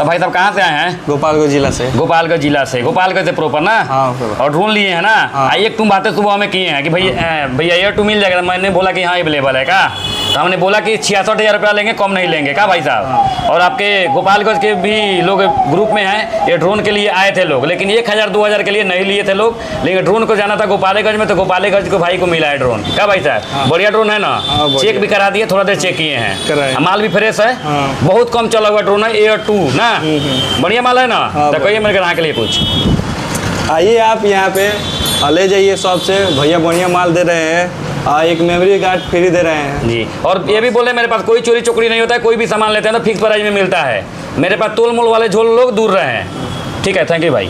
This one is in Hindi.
तो भाई साहब कहाँ से आए हैं? गोपालगंज जिला से। गोपालगंज जिला से, गोपालगंज से प्रॉपर ना? हाँ। और ड्रोन लिए हैं ना? हाँ। एक तुम बातें सुबह में किए हैं कि भैया एयर 2 मिल जाएगा। मैंने बोला कि हाँ अवेलेबल है का, तो हमने बोला कि 66,000 रुपया लेंगे, कम नहीं लेंगे का भाई साहब। हाँ। और आपके गोपालगंज के भी लोग ग्रुप में हैं, ये ड्रोन के लिए आए थे लोग, लेकिन 1,000-2,000 के लिए नहीं लिए थे लोग, लेकिन ड्रोन को जाना था गोपालगंज में, तो गोपालगंज को भाई को मिला है ड्रोन का भाई साहब। हाँ। बढ़िया ड्रोन है ना? हाँ, चेक भी करा दिए, थोड़ा देर चेक किए हैं, माल भी फ्रेश है। हाँ। बहुत कम चला हुआ ड्रोन है, एयर 2 ना, बढ़िया माल है ना? हाँ, तो कहिए मेरे ग्राहक के लिए कुछ। आइए आप यहाँ पे ले जाइए शॉप से, भैया बढ़िया माल दे रहे हैं, एक मेमोरी कार्ड फ्री दे रहे हैं जी। और ये भी बोले मेरे पास कोई चोरी चोकरी नहीं होता है, कोई भी सामान लेते हैं तो फिक्स प्राइस में मिलता है। मेरे पास तोल मोल वाले झोल लोग दूर रहे हैं। ठीक है, थैंक यू भाई।